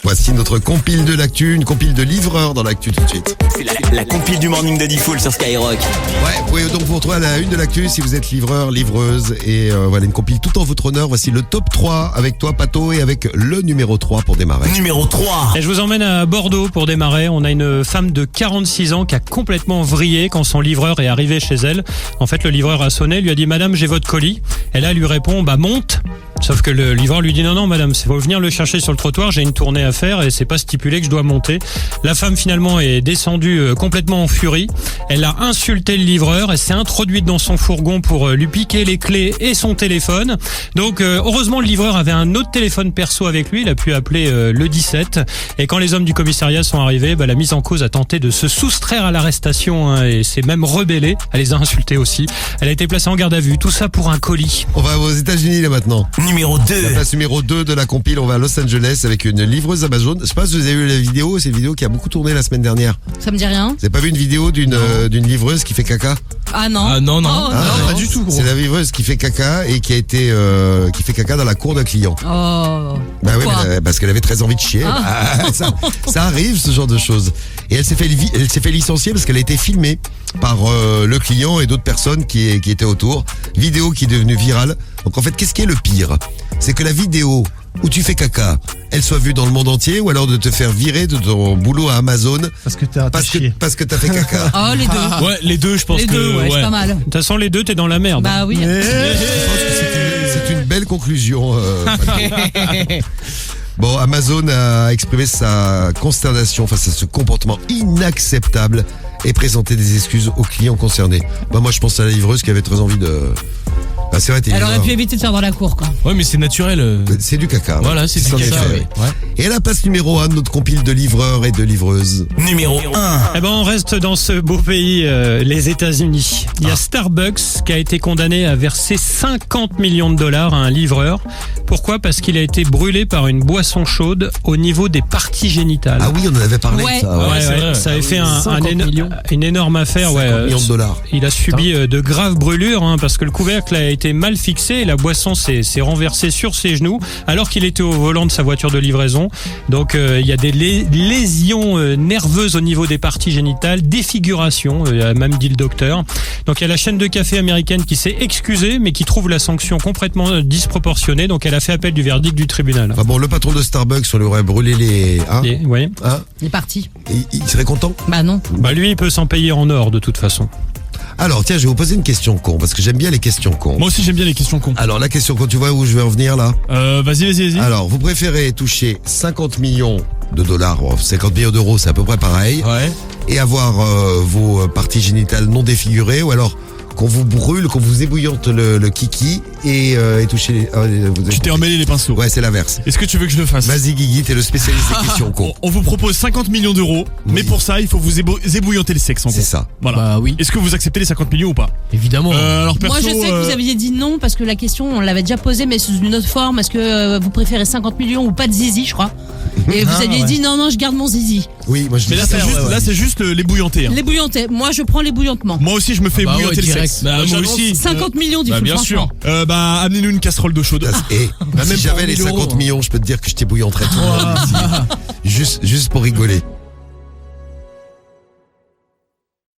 Voici notre compile de l'actu, une compile de livreurs dans l'actu tout de suite. C'est la compile du morning de Diffoul sur Skyrock. Ouais, vous pouvez donc vous retrouver à la une de l'actu si vous êtes livreur, livreuse. Et voilà, une compile tout en votre honneur. Voici le top 3 avec toi, Pato, et avec le numéro 3 pour démarrer. Numéro 3. Et je vous emmène à Bordeaux pour démarrer. On a une femme de 46 ans qui a complètement vrillé quand son livreur est arrivé chez elle. En fait, le livreur a sonné, lui a dit « Madame, j'ai votre colis ». Et là, elle lui répond « Bah, monte ». Sauf que le livreur lui dit non madame, c'est faut venir le chercher sur le trottoir, j'ai une tournée à faire et c'est pas stipulé que je dois monter. La femme finalement est descendue complètement en furie. Elle a insulté le livreur, elle s'est introduite dans son fourgon pour lui piquer les clés et son téléphone. Donc heureusement le livreur avait un autre téléphone perso avec lui, il a pu appeler le 17 et quand les hommes du commissariat sont arrivés, la mise en cause a tenté de se soustraire à l'arrestation et s'est même rebellée. Elle les a insultés aussi. Elle a été placée en garde à vue, tout ça pour un colis. On va aux États-Unis là maintenant. Numéro 2. La place numéro 2 de la compile, on va à Los Angeles avec une livreuse Amazon. Je sais pas si vous avez vu la vidéo, c'est une vidéo qui a beaucoup tourné la semaine dernière. Ça me dit rien. Vous avez pas vu une vidéo d'une livreuse qui fait caca? Ah non. Ah non, non. Oh, Ah, non. Pas du tout, gros. C'est la livreuse qui fait caca et qui a été qui fait caca dans la cour d'un client. Oh. Bah oui, Pourquoi parce qu'elle avait très envie de chier. Ah. Bah, ça arrive ce genre de choses. Et elle s'est fait licencier parce qu'elle a été filmée par le client et d'autres personnes qui étaient autour. Vidéo qui est devenue virale. Donc en fait, qu'est-ce qui est le pire? C'est que la vidéo où tu fais caca, elle soit vue dans le monde entier, ou alors de te faire virer de ton boulot à Amazon Parce que t'as parce que t'as fait caca. Oh, les deux. Ouais, les deux, je pense Les que. deux, ouais, c'est pas mal. De toute façon les deux t'es dans la merde. Bah oui. Je pense que c'est une belle conclusion. Bon, Amazon a exprimé sa consternation face à ce comportement inacceptable et présenté des excuses aux clients concernés. Moi, je pense à la livreuse qui avait très envie de... Bah, c'est vrai, t'es Elle aurait livreur. pu éviter de faire dans la cour, quoi. Ouais, mais c'est naturel. C'est du caca. Voilà, c'est du En caca. effet. Ouais. Et à la place numéro 1 de notre compile de livreurs et de livreuses. Numéro 1. Eh ben on reste dans ce beau pays, les États-Unis. Il y a Starbucks qui a été condamné à verser 50 millions de dollars à un livreur. Pourquoi? Parce qu'il a été brûlé par une boisson chaude au niveau des parties génitales. Ah oui, on en avait parlé Ouais. de ça. Ouais, c'est vrai. ça avait fait 50 millions. une énorme affaire. 50 millions de dollars. Il a subi de graves brûlures parce que le couvercle a été mal fixé et la boisson s'est renversée sur ses genoux alors qu'il était au volant de sa voiture de livraison. Donc il y a des lésions nerveuses au niveau des parties génitales, défiguration, a même dit le docteur. Donc il y a la chaîne de café américaine qui s'est excusée mais qui trouve la sanction complètement disproportionnée. Donc elle a fait appel du verdict du tribunal. Enfin bon, le patron de Starbucks, on lui aurait brûlé les... Hein, Oui. hein, Il est parti. il serait content. Bah non. Lui il peut s'en payer en or de toute façon. Alors tiens, je vais vous poser une question con, parce que j'aime bien les questions cons. Moi aussi, j'aime bien les questions cons. Alors la question con, tu vois où je vais en venir là? Vas-y. Alors, vous préférez toucher 50 millions de dollars, 50 millions d'euros, c'est à peu près pareil, Ouais. et avoir vos parties génitales non défigurées, ou alors qu'on vous brûle, qu'on vous ébouillante le kiki et toucher les... Tu t'es emmêlé les pinceaux. Ouais, c'est l'inverse. Est-ce que tu veux que je le fasse? Vas-y Guigui, t'es le spécialiste des questions cons. On vous propose 50 millions d'euros, mais pour ça, il faut vous ébouillanter le sexe en gros. C'est ça. Voilà. Bah oui, Est-ce que vous acceptez les 50 millions ou pas? évidemment. Alors perso, Moi, je sais que vous aviez dit non parce que la question, on l'avait déjà posée, mais sous une autre forme. Est-ce que vous préférez 50 millions ou pas de zizi, je crois? Et vous aviez dit non, je garde mon zizi. Oui, moi je Mais dis là, ça. c'est juste l'ébouillanter. Hein. Les bouillantés. Moi, je prends les bouillantements. Moi aussi, je me fais bah ébouillanter ouais, le direct. sexe. Bah, moi j'annonce. aussi. 50 millions, du Bah coup, bien sûr. franchement. Amenez-nous une casserole d'eau chaude. Et Même si pour j'avais 1000 les 50 euros, millions, je peux te dire que je t'ébouillanterais tout le monde ici. Juste pour rigoler.